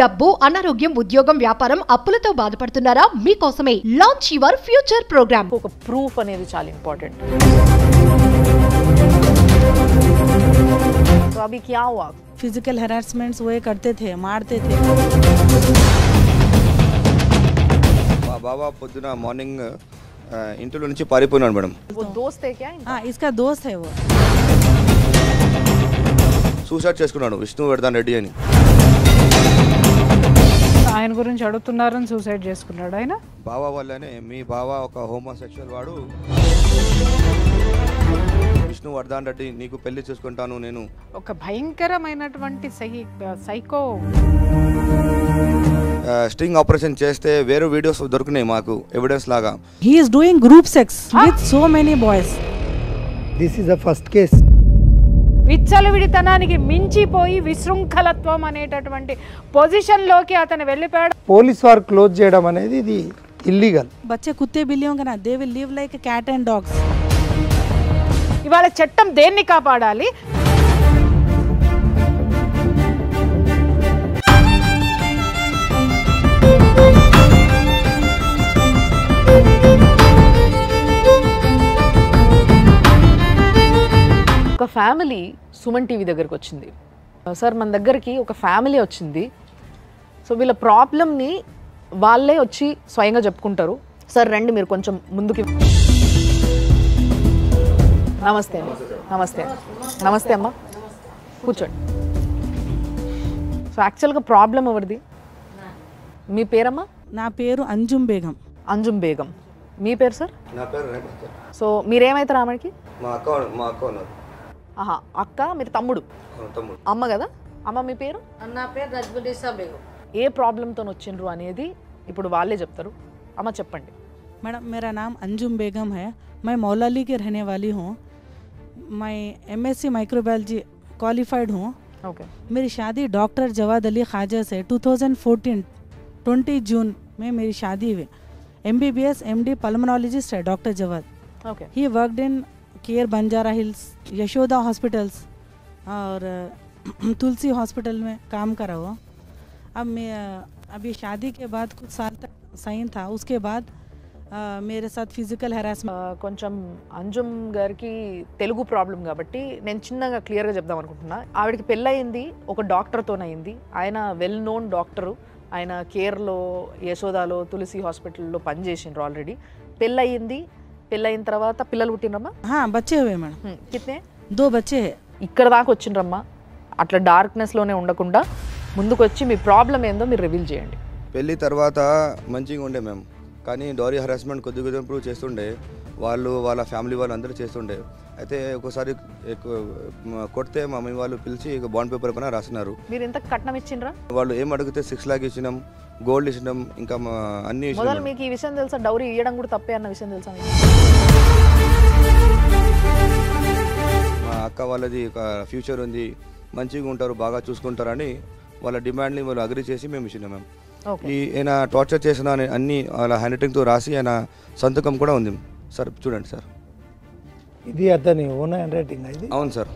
డబ్బు, అనారోగ్యం, ఉద్యోగం, వ్యాపారం, అప్పులతో బాధపడుతున్నారా? మీకోసమే లాంచ్ యువర్ ఫ్యూచర్ ప్రోగ్రామ్. ఒక ప్రూఫ్ అనేది చాలా ఇంపార్టెంట్. तो अभी क्या हुआ? फिजिकल हैरेसमेंट्स वो करते थे, मारते थे. మా బాబా పొద్దున మార్నింగ్ ఇంట్లో నుంచి పారిపోయినాడు మేడం. वो दोस्त है क्या? हाँ, इसका दोस्त है वो. సూసైడ్ చేసుకున్నాడు విష్ణువర్ధన్ రెడ్డి అని. ఆయన గురించి అడుగుతున్నారని సూసైడ్ చేసుకున్నాడు ఆయన. బావా వల్లనే మీ బావా ఒక హోమోసెక్షువల్ వాడు. విష్ణువర్ధన్ రెడ్డి నీకు పెళ్లి చేసుకుంటాను నేను. ఒక భయంకరమైనటువంటి సైకో. స్టింగ్ ఆపరేషన్ చేస్తే వేరే వీడియోస్ దొరికినాయి మాకు ఎవిడెన్స్ లాగా. He is doing group sex with so many boys. This is the first case. విచ్చలవిడితనానికి మించిపోయి విశృంఖలత్వం అనేటటువంటి పొజిషన్లోకి అతను వెళ్ళిపోయాడు. పోలీస్ వారు క్లోజ్ చేయడం అనేది ఇది ఇల్లీగల్. बच्चे कुत्ते बिल्लियों का ना, they will live like a cat and dogs. ఇవాళ చట్టం దేన్ని కాపాడాలి? ఒక ఫ్యామిలీ సుమన్ టీవీ దగ్గరకు వచ్చింది. సార్ మన దగ్గరికి ఒక ఫ్యామిలీ వచ్చింది. సో వీళ్ళ ప్రాబ్లమ్ని వాళ్ళే వచ్చి స్వయంగా చెప్పుకుంటారు. సార్ రండి మీరు కొంచెం ముందుకి. నమస్తే అమ్మ. నమస్తే నమస్తే అమ్మ, కూర్చోండి. సో యాక్చువల్గా ప్రాబ్లం ఎవరిది? మీ పేరమ్మా? నా పేరు అంజుమ్ బేగం. అంజుమ్ బేగం. మీ పేరు సార్? నా పేరు రేవంత్. సో మీరేమవుతారు ఆమెకి? మా అక్క ఉన్నారు. ఆహా, అక్క. మీరు తమ్ముడు? తమ్ముడు. అమ్మ కదా? అమ్మ మీ పేరు? నా పేరు రజ్బునిసా బేగం. ఏ ప్రాబ్లంతో వచ్చిండ్రు అనేది ఇప్పుడు వాళ్ళే చెప్తారు. అమ్మ చెప్పండి. मैडम, मेरा नाम अंजुम बेगम है. मैं मौलाली की रहने वाली हूँ. मैं MSc माइक्रोबायोलॉजी क्वालिफाइड हूँ. ओके. मेरी शादी डॉक्टर जवाद अली ख्वाजा से 2014 20 जून में मेरी शादी हुई. MBBS MD पल्मोनोलॉजिस्ट है doctor Jawad. Okay. He worked in Care Banjara Hills, Yashoda hospitals और तुलसी हॉस्पिटल में काम करा हुआ. अब मैं अभी शादी के बाद कुछ साल तक सही था. उसके बाद मेरे साथ फिजिकल हैरेसमेंट. కొంచెం అంజుమ్ గారికి తెలుగు ప్రాబ్లం కాబట్టి నేను చిన్నగా క్లియర్గా చెప్దాం అనుకుంటున్నా. ఆవిడకి పెళ్ళయింది ఒక డాక్టర్తోనయింది. ఆయన వెల్ నోన్ డాక్టరు. ఆయన కేర్లో, యశోదాలో, తులసి హాస్పిటల్లో పనిచేసిండ్రు ఆల్రెడీ. పెళ్ళయింది. పెళ్ళయిన తర్వాత పిల్లలు పుట్టినరమ్మా? हाँ, बच्चे हुए मैडम. కిత్నే? 2 बच्चे हैं. ఇక్కడ దాకా వచ్చిండ్రమ్మా. అట్లా డార్క్నెస్లోనే ఉండకుండా ముందుకు వచ్చి మీ ప్రాబ్లం ఏందో మీరు రివీల్ చేయండి. పెళ్ళి తర్వాత మంచిగా ఉండే మేము, కానీ డోరీ హరాస్మెంట్ కొద్ది కొద్దిగా ఇంప్రూవ్ చేస్తుండే. వాళ్ళు వాళ్ళ ఫ్యామిలీ వాళ్ళు అందరూ చేస్తుండే. అయితే ఒకసారి కొడితే మా మమ్మీ వాళ్ళు పిలిచి బాండ్ పేపర్ పైన రాసినారు. మీరు ఇంత కట్నం ఇచ్చిండ్రా? వాళ్ళు ఏం అడిగితే 6 lakhs ఇచ్చినాం, గోల్డ్ ఇచ్చినాం, ఇంకా అన్ని మొదలు ఇచ్చినాం. మీకు ఈ విషయం తెలుసా? డౌరీ ఇవ్వడం కూడా తప్పే అన్న విషయం తెలుసా మీకు? మా అక్క వాళ్ళది ఒక ఫ్యూచర్ ఉంది, మంచిగా ఉంటారు, బాగా చూసుకుంటారని వాళ్ళ డిమాండ్ని వాళ్ళు అగ్రి చేసి మేము ఇచ్చినాం మేము. ఈయన టార్చర్ చేసిన అన్ని వాళ్ళ హ్యాండ్ రైటింగ్తో రాసి ఆయన సంతకం కూడా ఉంది సార్. చూడండి సార్, ఇది అతని ఓన్ హ్యాండ్ రైటింగ్. ఇది అవును సార్.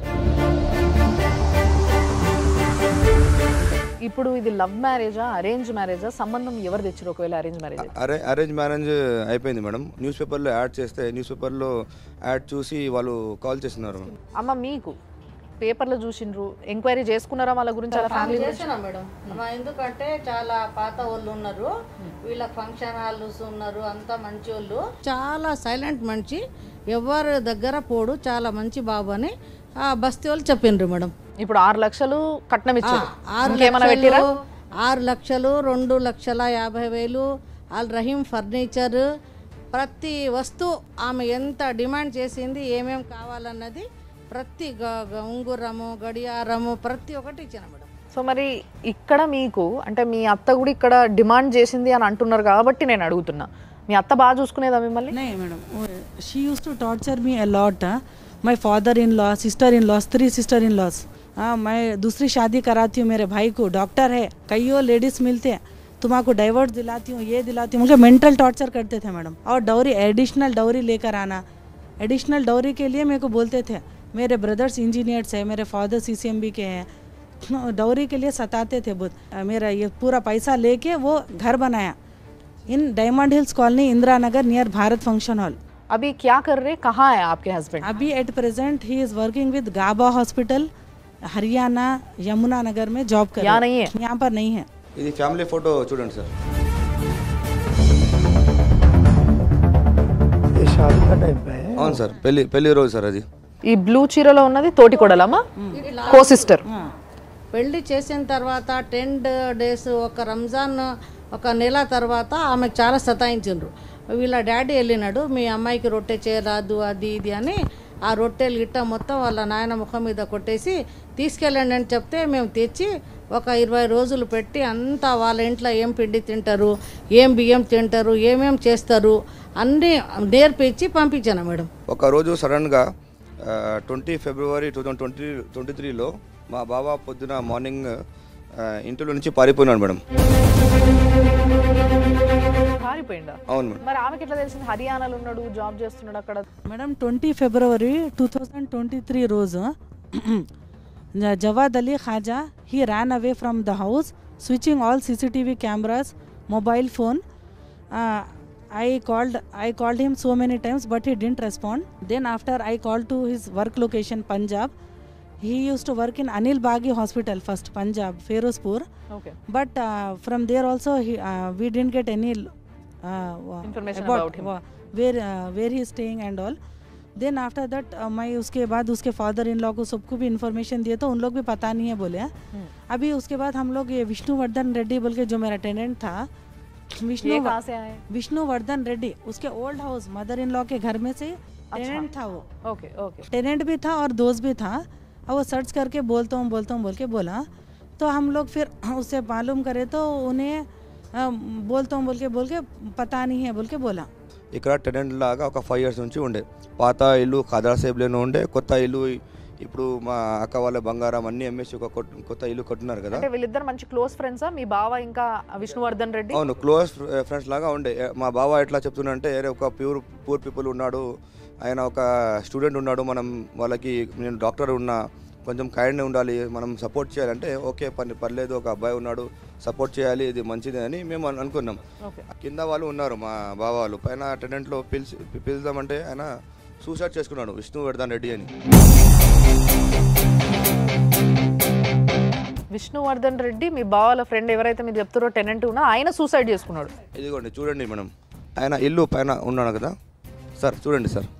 ఇప్పుడు ఇది లవ్ మ్యారేజా, అరేంజ్ మ్యారేజా? సంబంధం ఎవరు తెచ్చారు? ఒకవేళ అరేంజ్ మ్యారేజ్? అరేంజ్ మ్యారేజ్ అయిపోయింది మేడం. న్యూస్ పేపర్లో యాడ్ చేస్తే న్యూస్ పేపర్లో యాడ్ చూసి వాళ్ళు కాల్ చేస్తున్నారు. అమ్మ మీకు పేపర్లో చూసిండ్రు, ఎంక్వైరీ చేసుకున్నారా వాళ్ళ గురించి? అలా ఫ్యామిలీ చేసినా మేడం. ఎందుకంటే చాలా పాత వాళ్ళు ఉన్నారు, వీళ్ళ ఫంక్షన్ హాల్స్ ఉన్నారు, అంతా మంచి వాళ్ళు, చాలా సైలెంట్ మనిషి, ఎవరి దగ్గర పోడు, చాలా మంచి బాబు అని ఆ బస్తీ వాళ్ళు చెప్పిండ్రు మేడం. ఇప్పుడు 6 లక్షలు కట్నం ఇచ్చారు. 6 లక్షలు 2,50,000 ఆల్ రహీం ఫర్నిచర్, ప్రతి వస్తువు ఆమె ఎంత డిమాండ్ చేసింది, ఏమేం కావాలన్నది ప్రతి ఉంగురము, గడియారము, ప్రతి ఒక్కటి ఇచ్చిన మేడం. సో మరి ఇక్కడ మీకు అంటే మీ అత్త కూడా ఇక్కడ డిమాండ్ చేసింది అని అంటున్నారు కాబట్టి నేను అడుగుతున్నా, మీ అత్త బాగా చూసుకునేదా మిమ్మల్ని? नहीं madam, she used to torture me a lot. My father-in-law, sister-in-laws, 3 sister-in-laws. मैं दूसरी शादी कराती हूँ, मेरे भाई को डॉक्टर है, कईयों लेडीज़ मिलते हैं, तुम्हारा डाइवर्स दिलाती हूँ, ये दिलाती हूँ. मुझे मेंटल टॉर्चर करते थे मैडम. और डॉरी, एडिशनल डॉरी लेकर आना. एडिशनल डॉरी के लिए मेरे को बोलते थे, मेरे ब्रदर्स इंजीनियर्स है, मेरे फादर CCMB के हैं, डौरी के लिए सताते थे बहुत। मेरा ये पूरा पैसा लेके वो घर बनाया in Diamond Hills Colony, Indira Nagar, near Bharat function hall. अभी क्या कर रहे, कहाँ है आपके हस्बैंड? अभी at present he is working with Gaba hospital, Haryana, Yamuna Nagar में जॉब कर यहाँ नहीं है? यहाँ पर नहीं है। ఇది ఫ్యామిలీ ఫోటో చూడండి సార్. ये शादी का टाइम पे है. అవును సార్, పెళ్లి రోజు సార్ అది. ఈ బ్లూ చీరలో ఉన్నది తోటి కొడలమ్మా, కో సిస్టర్. పెళ్లి చేసిన తర్వాత 10 days ఒక రంజాన్ ఒక నెల తర్వాత ఆమెకు చాలా సతాయించిండ్రు. వీళ్ళ డాడీ వెళ్ళినాడు, మీ అమ్మాయికి రొట్టె చేయరాదు అది ఇది అని ఆ రొట్టెలు గిట్ట మొత్తం వాళ్ళ నాయన ముఖం మీద కొట్టేసి తీసుకెళ్ళండి అని చెప్తే మేము తెచ్చి ఒక 20 రోజులు పెట్టి అంతా వాళ్ళ ఇంట్లో ఏం పిండి తింటారు, ఏం బియ్యం తింటారు, ఏమేం చేస్తారు అన్నీ నేర్పించి పంపించాను మేడం. ఒక రోజు సడన్గా 20 February 2023లో మా బావ పొద్దున మార్నింగ్ ఇంట్లో నుంచి పారిపోయినాడు మేడం. పారిపోయిందా? అవును మేడం. మరి ఆమెకి ఎట్లా తెలిసింది హర్యానాలో ఉన్నాడు, జాబ్ చేస్తున్నాడు అక్కడ? మేడం 20 February 2023 రోజు Javad Ali Khaja he ran away from the house, switching all CCTV cameras, mobile phone. I called him so many times but he didn't respond. Then after I called to his work location Punjab. He used to work in Anil Baghi Hospital first, Punjab, Ferozpur. Okay. But from there also we didn't get any Information about him. where he is staying and all. Then after that मैं उसके बाद उसके father in law को सबको भी information दिए तो उन लोग भी पता नहीं है बोले. अभी उसके बाद हम लोग ये विष्णुवर्धन रेड्डी बोल के जो मेरा टेनेंट था, ये कहाँ से आए? विष्णुवर्धन रेड्डी, उसके old house mother in law के घर में से टेनेंट था वो. Okay okay. टेनेंट भी था और दोस्त भी था. और वो सर्च करके बोलता हूँ बोल के बोला तो हम लोग फिर उससे मालूम करे तो उन्हें बोलता हूँ बोल के पता नहीं है बोल के बोला. ఇక్కడ టెనెంట్ లాగా ఒక 5 years నుంచి ఉండే. పాత ఇల్లు ఖాదరా సేబ్లోనే ఉండే. కొత్త ఇల్లు ఇప్పుడు మా అక్క వాళ్ళ బంగారం అన్ని అమ్మేసి ఒక కొత్త ఇల్లు కట్టున్నారు కదా. అంటే వీళ్ళిద్దరు మంచి క్లోజ్ ఫ్రెండ్సా మీ బావ ఇంకా విష్ణువర్ధన్ రెడ్డి? అవును, క్లోజ్ ఫ్రెండ్స్ లాగా ఉండే. మా బావ ఎట్లా చెప్తున్నంటే ఒక పూర్ పీపుల్ ఉన్నాడు, ఆయన ఒక స్టూడెంట్ ఉన్నాడు, మనం వాళ్ళకి నేను డాక్టర్ ఉన్నా, కొంచెం కైండ్ ఉండాలి, మనం సపోర్ట్ చేయాలంటే ఓకే పర్లేదు, ఒక అబ్బాయి ఉన్నాడు సపోర్ట్ చేయాలి, ఇది మంచిది అని మేము అనుకున్నాం. కింద వాళ్ళు ఉన్నారు మా బావ వాళ్ళు, పైన అటెండెంట్లో పిలుద్దామంటే ఆయన సూసైడ్ చేసుకున్నాడు, విష్ణువర్ధన్ రెడ్డి అని. విష్ణువర్ధన్ రెడ్డి మీ బావాల ఫ్రెండ్ ఎవరైతే మీరు చెప్తారో టెనెంట్ ఉన్నా ఆయన సూసైడ్ చేసుకున్నాడు. ఇదిగోండి చూడండి మేడం, ఆయన ఇల్లు పైన ఉన్నాడు కదా సార్, చూడండి సార్.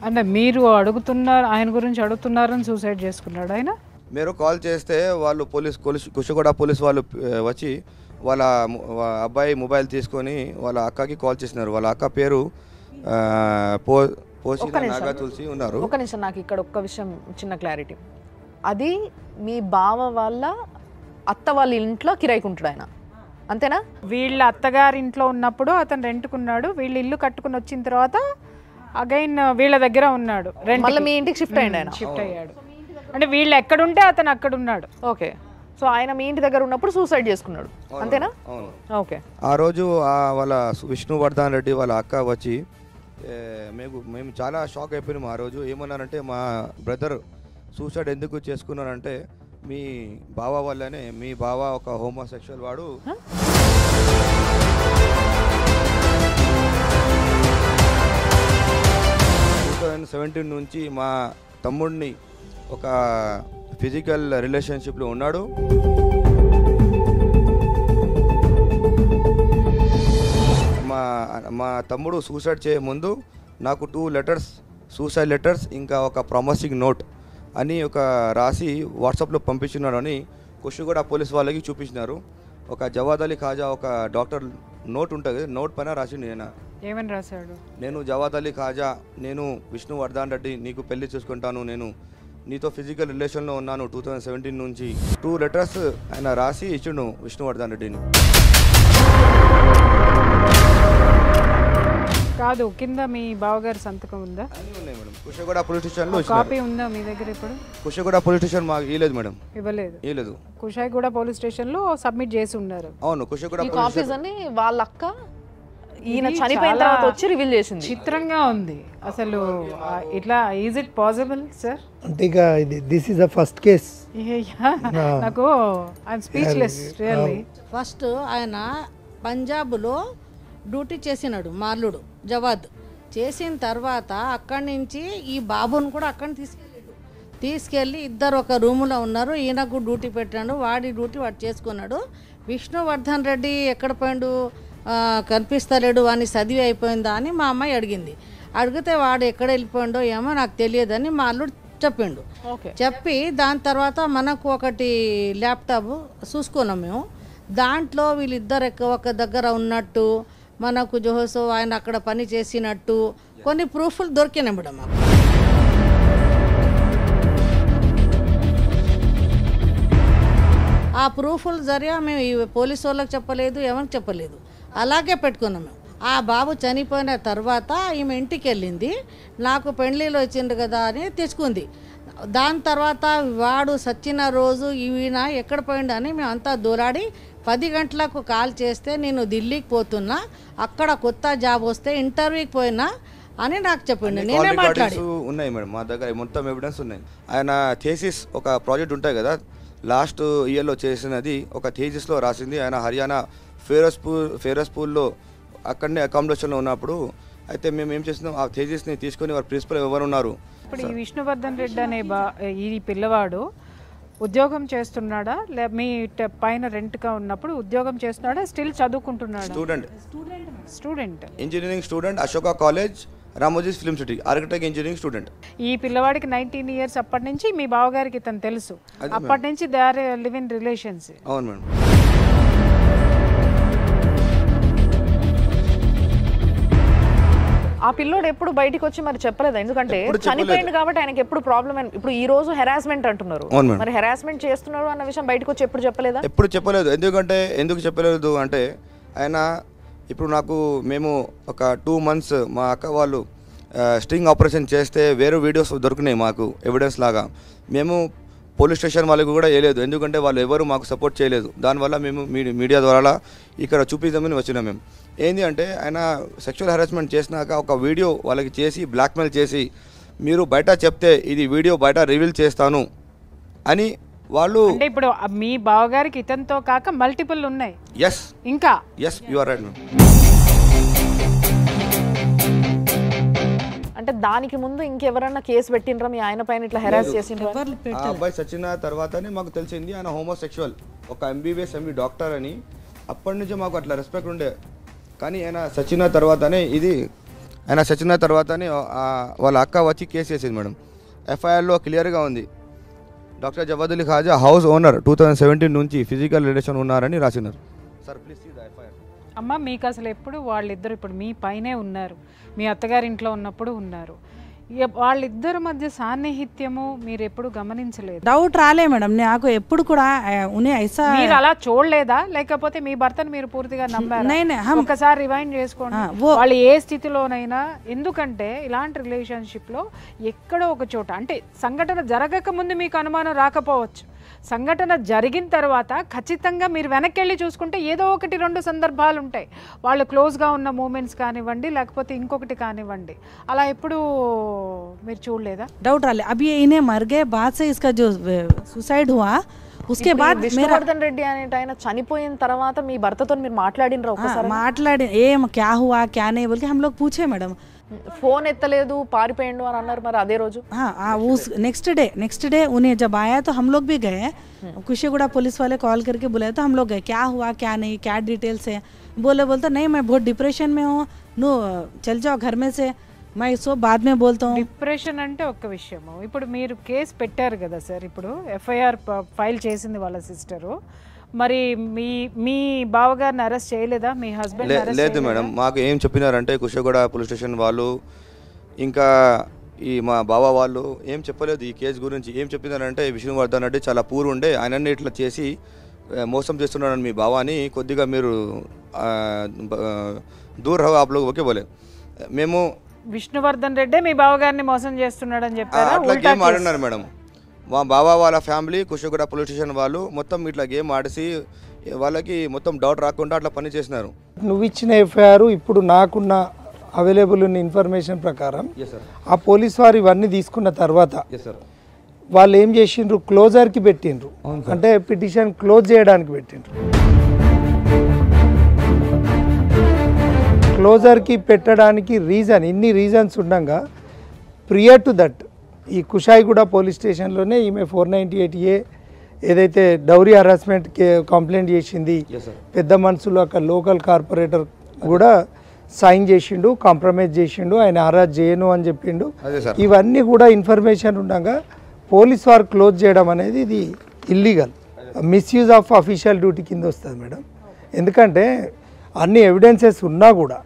అంటే మీరు అడుగుతున్నారు, ఆయన గురించి అడుగుతున్నారని సూసైడ్ చేసుకున్నాడు ఆయన? మీరు కాల్ చేస్తే వాళ్ళు కుషిగూడ పోలీస్ వాళ్ళు వచ్చి వాళ్ళ అబ్బాయి మొబైల్ తీసుకొని వాళ్ళ అక్కకి కాల్ చేసినారు. వాళ్ళ అక్క పేరు నాగా తులసి ఉన్నారు. ఒక నిమిషం, నాకు ఇక్కడ ఒక్క విషయం చిన్న క్లారిటీ. అది మీ బావ వాళ్ళ అత్త వాళ్ళ ఇంట్లో కిరాయికుంటాడు ఆయన, అంతేనా? వీళ్ళ అత్తగారి ఇంట్లో ఉన్నప్పుడు అతను రెంట్కున్నాడు, వీళ్ళు ఇల్లు కట్టుకుని వచ్చిన తర్వాత అగైన్ వీళ్ళ దగ్గర ఉన్నాడు, మళ్ళీ మీ ఇంటికి షిఫ్ట్ అయ్యాడు ఆయన. షిఫ్ట్ అయ్యాడు అంటే వీళ్ళు ఎక్కడుంటే అతను అక్కడ ఉన్నాడు. ఓకే, సో ఆయన మీ ఇంటి దగ్గర ఉన్నప్పుడు సూసైడ్ చేసుకున్నాడు, అంతేనా? ఓకే. ఆ రోజు వాళ్ళ విష్ణువర్ధన్ రెడ్డి వాళ్ళ అక్క వచ్చి మేము చాలా షాక్ అయిపోయినాం. ఆ రోజు ఏమన్నారంటే, మా బ్రదర్ సూసైడ్ ఎందుకు చేసుకున్నారంటే మీ బావ వల్లనే, మీ బావ ఒక హోమోసెక్షువల్ వాడు. 2017 నుంచి మా తమ్ముడిని ఒక ఫిజికల్ రిలేషన్షిప్లో ఉన్నాడు. మా తమ్ముడు సూసైడ్ చేయ ముందు నాకు 2 లెటర్స్, సూసైడ్ లెటర్స్, ఇంకా ఒక ప్రామిసింగ్ నోట్ అని ఒక రాసి వాట్సాప్లో పంపించినాడు అని కుషిగూడ పోలీస్ వాళ్ళకి చూపించినారు. ఒక జవాద్ అలీ ఖాజా ఒక డాక్టర్ నోట్ ఉంటుంది, నోట్ పైన రాసిండు. ఏమని రాశాడు? నేను జవాద్ అలీ ఖాజా, నేను విష్ణువర్ధన్ రెడ్డి, నీకు పెళ్లి చేసుకుంటాను, నేను నీతో ఫిజికల్ రిలేషన్లో ఉన్నాను 2017 నుంచి. 2 లెటర్స్ ఆయన రాసి ఇచ్చిండు విష్ణువర్ధన్ రెడ్డిని. కాదు, కింద మీ బావగారి సంతకం ఉందా? అన్నీ ఉన్నాయి మేడం. కుషిగూడ పోలీస్ స్టేషన్లో కాపీ ఉందా మీ దగ్గర? ఇప్పుడు కుషిగూడ పోలీస్ స్టేషన్ మాకు ఇవ్వలేదు మేడం. ఇవ్వలేదు. కుషాయిగూడ పోలీస్ స్టేషన్ లో సబ్మిట్ చేసి ఉన్నారు. అవును, కుషిగూడ కాపీస్ అని వాళ్ళ అక్క ఈయన చనిపోయిన తర్వాత వచ్చి రివీల్ చేసింది. చిత్రంగా ఉంది అసలు. ఇట్లా ఈజ్ ఇట్ పాసిబుల్ సార్? అంటే ఇక ఇది this is the first case. నాకు ఐఎమ్ స్పీచ్లెస్ రియల్లీ. ఫస్ట్ ఆయన పంజాబ్లో డ్యూటీ చేసినాడు, మాల్లుడు జవాద్. చేసిన తర్వాత అక్కడి నుంచి ఈ బాబుని కూడా అక్కడిని తీసుకెళ్ళి ఇద్దరు ఒక రూములో ఉన్నారు. ఈయనకు డ్యూటీ పెట్టాడు, వాడి డ్యూటీ వాడు చేసుకున్నాడు. విష్ణువర్ధన్ రెడ్డి ఎక్కడ పోయిండు, కనిపిస్తలేడు, వాడిని చదివి అయిపోయిందా అని మా అమ్మాయి అడిగింది. అడిగితే వాడు ఎక్కడ వెళ్ళిపోయిండో ఏమో నాకు తెలియదని మా అల్లుడు చెప్పిండు. చెప్పి దాని తర్వాత మనకు ఒకటి ల్యాప్టాప్ చూసుకున్నాం మేము. దాంట్లో వీళ్ళిద్దరు ఒక దగ్గర ఉన్నట్టు, మనకు జోహోసో ఆయన అక్కడ పని చేసినట్టు కొన్ని ప్రూఫ్లు దొరికినాయి మేడం మాకు. ఆ ప్రూఫ్లు జరిగా మేము ఈ పోలీసు వాళ్ళకి చెప్పలేదు, ఎవరికి చెప్పలేదు, అలాగే పెట్టుకున్నాం మేము. ఆ బాబు చనిపోయిన తర్వాత ఈమె ఇంటికి వెళ్ళింది, నాకు పెళ్ళిలో వచ్చిండు కదా అని తెచ్చుకుంది. దాని తర్వాత వాడు సచ్చిన రోజు ఈయన ఎక్కడ పోయిండు అని మేము అంతా దూరాడి 10 గంటలకు కాల్ చేస్తే నేను ఢిల్లీకి పోతున్నా, అక్కడ కొత్త జాబ్ వస్తే ఇంటర్వ్యూకి పోయినా అని నాకు చెప్పిండు. నేనే మాట్లాడి ఉన్నాయి మేడం మా దగ్గర మొత్తం ఎవిడెన్స్ ఉన్నాయి. ఆయన థీసిస్ ఒక ప్రాజెక్ట్ ఉంటాయి కదా లాస్ట్ ఇయర్లో చేసినది, ఒక థీసిస్లో రాసింది. ఆయన హర్యానా ఫేరస్పూల్లో అక్కడనే అకామిడేషన్లో ఉన్నప్పుడు అయితే మేము ఏం చేస్తున్నాం, ఆ థీసిస్ని తీసుకొని వారి ప్రిన్సిపల్ ఎవరు ఉన్నారు. ఇప్పుడు ఈ విష్ణువర్ధన్ రెడ్డి అనే ఈ పిల్లవాడు ఉద్యోగం చేస్తున్నాడా, మీ పైన రెంట్గా ఉన్నప్పుడు ఉద్యోగం చేస్తున్నాడా, స్టిల్ చదువుకుంటున్నాడా? Student engineering student, Ashoka college, Ramoji's Film City, architect engineering student. ఈ పిల్లవాడికి 19 years అప్పటి నుంచి మీ బావగారికి తను తెలుసు, అప్పటి నుంచి they are live in relations. అవును మేడం. ఆ పిల్లోడు ఎప్పుడు బయటికి వచ్చి మరి చెప్పలేదు, ఎందుకంటే చనిపోయింది కాబట్టి ఆయనకి ఎప్పుడు ప్రాబ్లం. ఇప్పుడు ఈ రోజు హెరాస్మెంట్ అంటున్నారు, మరి హెరాస్మెంట్ చేస్తున్నారు అన్న విషయం బయటకు వచ్చి ఎప్పుడు చెప్పలేదా? ఎప్పుడు చెప్పలేదు. ఎందుకు చెప్పలేదు అంటే ఆయన ఇప్పుడు మేము ఒక 2 months మా అక్క వాళ్ళు స్ట్రింగ్ ఆపరేషన్ చేస్తే వేరే వీడియోస్ దొరికినాయి మాకు ఎవిడెన్స్ లాగా. మేము పోలీస్ స్టేషన్ వాళ్ళకి కూడా వేయలేదు, ఎందుకంటే వాళ్ళు ఎవరు మాకు సపోర్ట్ చేయలేదు. దానివల్ల మేము మీడియా ద్వారా ఇక్కడ చూపిద్దామని వచ్చినాం. మేము ఏంది అంటే ఆయన సెక్షువల్ హెరాస్మెంట్ చేసినాక ఒక వీడియో వాళ్ళకి చేసి బ్లాక్మెయిల్ చేసి, మీరు బయట చెప్తే ఇది వీడియో బయట రివీల్ చేస్తాను అని వాళ్ళు. అంటే ఇప్పుడు మీ బావగారికి ఇతనితో కాక మల్టిపుల్ ఉన్నాయి. yes ఇంకా yes you are right ma'am. అంటే దానికి ముందు ఇంకెవరన్నా కేసు పెట్టినరా మీ ఆయన పైన ఇట్లా హెరాస్ చేసిండ్రా? ఆ అబ్బాయి చచ్చిన తర్వాతనే మాకు తెలిసింది ఆయన హోమోసెక్షువల్, ఒక MBBS MD డాక్టర్ అని. అప్పటి నుంచే మాకు అట్లా రెస్పెక్ట్ ఉండే. కానీ ఆయన చచ్చిన తర్వాతనే వాళ్ళ అక్క వచ్చి కేసు చేసింది మేడం. FIRలో క్లియర్గా ఉంది, doctor Jawad Ali Khaja house owner 2017 నుంచి ఫిజికల్ రిలేషన్ ఉన్నారని రాసినారు. Sir please see the FIR. అమ్మ మీకు అసలు ఎప్పుడు వాళ్ళిద్దరు ఇప్పుడు మీ పైనే ఉన్నారు, మీ అత్తగారింట్లో ఉన్నప్పుడు ఉన్నారు, వాళ్ళిద్దరి మధ్య సాన్నిహిత్యము మీరు ఎప్పుడు గమనించలేదు? డౌట్ రాలే మేడం నాకు ఎప్పుడు కూడా. మీరు అలా చూడలేదా, లేకపోతే మీ భర్తను మీరు పూర్తిగా నమ్మారా? ఒకసారి రివైండ్ చేసుకోండి వాళ్ళు ఏ స్థితిలోనైనా. ఎందుకంటే ఇలాంటి రిలేషన్షిప్ లో ఎక్కడో ఒక చోట, అంటే సంఘటన జరగక ముందు మీకు అనుమానం రాకపోవచ్చు, సంఘటన జరిగిన తర్వాత ఖచ్చితంగా మీరు వెనక్కి వెళ్ళి చూసుకుంటే ఏదో 1-2 సందర్భాలు ఉంటాయి, వాళ్ళు క్లోజ్గా ఉన్న మూమెంట్స్ కానివ్వండి, లేకపోతే ఇంకొకటి కానివ్వండి. అలా ఎప్పుడు మీరు చూడలేదా? డౌట్ రాలే. అభి ఇన్హే మర్ గయే బాద్ సే ఇస్కా జో సుసైడ్ హువా उसके बाद విష్ణువర్ధన్ రెడ్డి అనే ఆయన చనిపోయిన తర్వాత మీ భర్తతో మీరు మాట్లాడినరా ఒకసారి? మాట్లాడి ఏం క్యా హువా క్యా నే బోల్ కే హమ్ లోగ్ పూఛే మేడం. फोन ఎత్తలేదు పారిపోయిండు అని అన్నారు, మరి అదే రోజు नेक्स्ट डे उन्हें जब आया तो हम लोग भी गए, कुशीगुड़ा पुलिस वाले कॉल करके बुलाए तो हम लोग गए, क्या हुआ क्या नहीं क्या डिटेल्स है. बोलता नहीं मैं बहुत डिप्रेशन में हूँ, नो चल जाओ घर में से, मैं इसको बाद में बोलता हूँ. డిప్రెషన్ అంటే ఒక్క విషయము. ఇప్పుడు మీరు కేసు పెట్టారు కదా సార్, ఇప్పుడు FIR ఫైల్ చేసింది వాళ్ళ సిస్టరు, మరి మీ బావగారిని అరెస్ట్ చేయలేదా? మీ హస్బెండ్ లేదు మేడం. మాకు ఏం చెప్పినారంటే కుషగూడ పోలీస్ స్టేషన్ వాళ్ళు ఇంకా ఈ మా బావ వాళ్ళు ఏం చెప్పలేదు ఈ కేసు గురించి. ఏం చెప్పినారంటే విష్ణువర్ధన్ రెడ్డి చాలా పూర్ ఉండే, ఆయనని ఇట్లా చేసి మోసం చేస్తున్నాడని మీ బావాని, కొద్దిగా మీరు దూర్ రహో ఆప్ లోగ్ ఓకే బోలే. మేము విష్ణువర్ధన్ రెడ్డి మీ బావగారిని మోసం చేస్తున్నాడని చెప్పారా? అట్లా గేమ్ ఆడినారు మేడం. మా బావ వాళ్ళ ఫ్యామిలీ కుషగూడ పోలీస్ స్టేషన్ వాళ్ళు మొత్తం ఇట్లా గేమ్ ఆడేసి వాళ్ళకి మొత్తం డౌట్ రాకుండా అట్లా పని చేసినారు. నువ్వు ఇచ్చిన ఎఫ్ఐఆర్ ఇప్పుడు నాకున్న అవైలబుల్ ఉన్న ఇన్ఫర్మేషన్ ప్రకారం ఆ పోలీస్ వారు ఇవన్నీ తీసుకున్న తర్వాత వాళ్ళు ఏం చేసిండ్రు, క్లోజర్కి పెట్టిండ్రు, అంటే పిటిషన్ క్లోజ్ చేయడానికి పెట్టిండ్రు. క్లోజర్కి పెట్టడానికి రీజన్, ఇన్ని రీజన్స్ ఉండగా ప్రియర్ టు దట్ ఈ కుషాయిగూడ పోలీస్ స్టేషన్లోనే ఈమె 498A ఏదైతే డౌరీ హరాస్మెంట్ కంప్లైంట్ చేసింది, పెద్ద మనుషులు అక్కడ లోకల్ కార్పొరేటర్ కూడా సైన్ చేసిండు, కాంప్రమైజ్ చేసిండు, ఆయన హరాస్ చేయను అని చెప్పిండు. ఇవన్నీ కూడా ఇన్ఫర్మేషన్ ఉండగా పోలీస్ వారు క్లోజ్ చేయడం అనేది ఇది illegal, misuse of official duty కింద వస్తుంది మేడం. ఎందుకంటే అన్ని ఎవిడెన్సెస్ ఉన్నా కూడా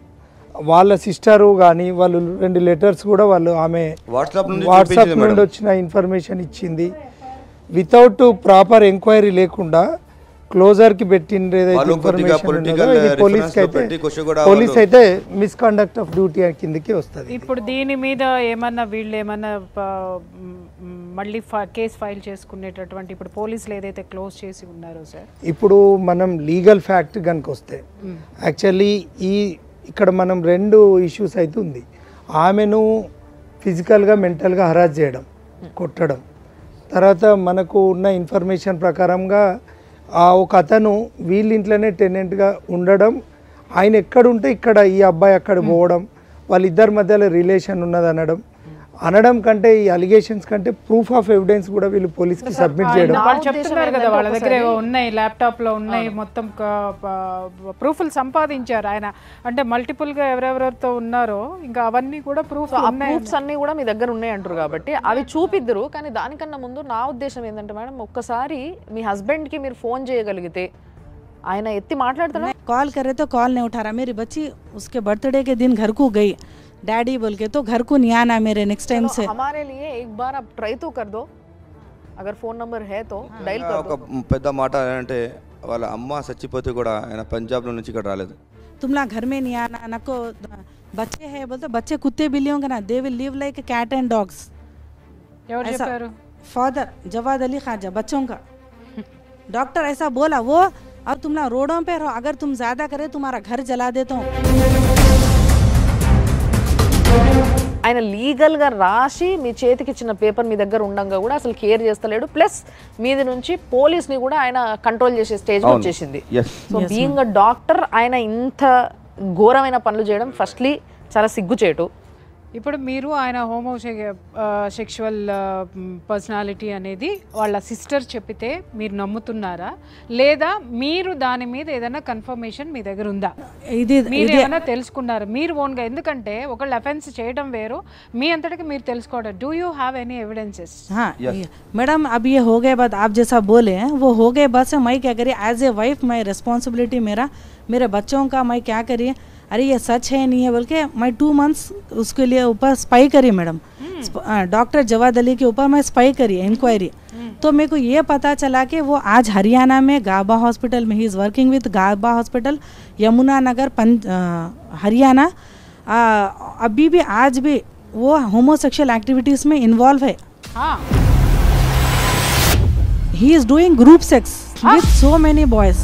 వాళ్ళ సిస్టరు కానీ వాళ్ళు 2 లెటర్స్ కూడా వాళ్ళు ఆమె వాట్సాప్ నుండి వచ్చిన ఇన్ఫర్మేషన్ ఇచ్చింది. వితౌట్ ప్రాపర్ ఎంక్వైరీ లేకుండా క్లోజర్కి పెట్టింది ఏదైతే ఇన్ఫర్మేషన్ పోలీస్ అయితే మిస్కండక్ట్ ఆఫ్ డ్యూటీ కిందకి వస్తుంది. ఇప్పుడు దీని మీద ఏమన్నా వీళ్ళు ఏమన్నా మళ్ళీ కేసు ఫైల్ చేసుకునేటటువంటి ఇప్పుడు పోలీసులు ఏదైతే క్లోజ్ చేసి ఉన్నారో సార్, ఇప్పుడు మనం లీగల్ ఫ్యాక్ట్ కనుక వస్తే యాక్చువల్లీ ఇక్కడ మనం 2 ఇష్యూస్ అయితే ఉంది. ఆమెను ఫిజికల్గా మెంటల్గా హరాస్ చేయడం, కొట్టడం, తర్వాత మనకు ఉన్న ఇన్ఫర్మేషన్ ప్రకారంగా ఒక అతను వీళ్ళ ఇంట్లోనే టెనెంట్గా ఉండడం, ఆయన ఎక్కడుంటే ఇక్కడ ఈ అబ్బాయి అక్కడ పోవడం, వాళ్ళిద్దరి మధ్యలో రిలేషన్ ఉన్నది అనడం కంటే ఈ అలిగేషన్స్ కంటే ప్రూఫ్ ఆఫ్ ఎవిడెన్స్ కూడా వీళ్ళు పోలీస్కి సబ్మిట్ చేయడం. వాళ్ళు చెప్తున్నారు కదా వాళ్ళ దగ్గర ఉన్నాయి, ల్యాప్టాప్లో ఉన్నాయి, మొత్తం ప్రూఫ్లు సంపాదించారు ఆయన, అంటే మల్టిపుల్గా ఎవరెవరితో ఉన్నారో ఇంకా అవన్నీ కూడా ప్రూఫ్స్ అన్నీ కూడా మీ దగ్గర ఉన్నాయి అంటారు కాబట్టి అవి చూపిద్దరు. కానీ దానికన్నా ముందు నా ఉద్దేశం ఏంటంటే మేడం, ఒక్కసారి మీ హస్బెండ్కి మీరు ఫోన్ చేయగలిగితే ఆయన ఎత్తి మాట్లాడుతున్నా कॉल करे तो कॉल नहीं उठा रहा, मेरी बच्ची उसके बर्थडे के दिन घर को गई डैडी बोल के, तो घर को नहीं आना मेरे नेक्स्ट टाइम से. हमारे लिए एक बार आप ट्राई तो कर दो, अगर फोन नंबर है तो డైల్ कर दो. ఒక పెద్ద మాట అంటే వాళ్ళ అమ్మ చచ్చిపోతే కూడా ఆయన పంజాబ్ లో నుంచి ఇక్కడ రాలేదు. तुम लोग घर में नहीं आना, नको बच्चे हैं बोलते, बच्चे कुत्ते बिल्लियों का ना, they will live like cat and dogs. ఎవరు చెప్పారు? फादर जवाद अली खाजा बच्चों का डॉक्टर ऐसा बोला वो. अब तुम लोग रोडों पे रहो, अगर तुम ज्यादा करे तुम्हारा घर जला देता हूँ. ఆయన లీగల్గా రాసి మీ చేతికి ఇచ్చిన పేపర్ మీ దగ్గర ఉండగా కూడా అసలు కేర్ చేస్తలేడు, ప్లస్ మీది నుంచి పోలీస్ని కూడా ఆయన కంట్రోల్ చేసే స్టేజ్ వచ్చేసింది. సో బీయింగ్ అ డాక్టర్ ఆయన ఇంత ఘోరమైన పనులు చేయడం ఫస్ట్లీ చాలా సిగ్గుచేటు. ఇప్పుడు మీరు ఆయన హోమోసెక్షువల్ పర్సనాలిటీ అనేది వాళ్ళ సిస్టర్ చెప్పితే మీరు నమ్ముతున్నారా, లేదా మీరు దాని మీద ఏదైనా కన్ఫర్మేషన్ మీ దగ్గర ఉందా, మీరు ఏమైనా తెలుసుకున్నారా మీరు ఓన్గా? ఎందుకంటే ఒకళ్ళు అఫెన్స్ చేయడం వేరు, మీ अंतटकी మీరు తెలుసుకోవడం. Do you have any evidences? हाँ मैडम, अब ये हो गए बात आप जैसा बोले वो हो गए बात से मैं क्या करी एज ए वाइफ, मैं रिस्पॉन्सिबिलिटी मेरे बच्चों का मैं क्या करिए, अरे ये सच है नहीं है बोल के मैं 2 मंथ्स उसके लिए ऊपर स्पाई करी मैडम. डॉक्टर जवाद अली के ऊपर मैं स्पाई करी इंक्वायरी. तो मेरे को ये पता चला कि वो आज हरियाणा में गाबा हॉस्पिटल में he is working with Gaba hospital Yamuna Nagar Haryana. अभी भी आज भी वो होमोसेक्सुअल एक्टिविटीज़ में इन्वॉल्व है. He is doing group sex with so many boys.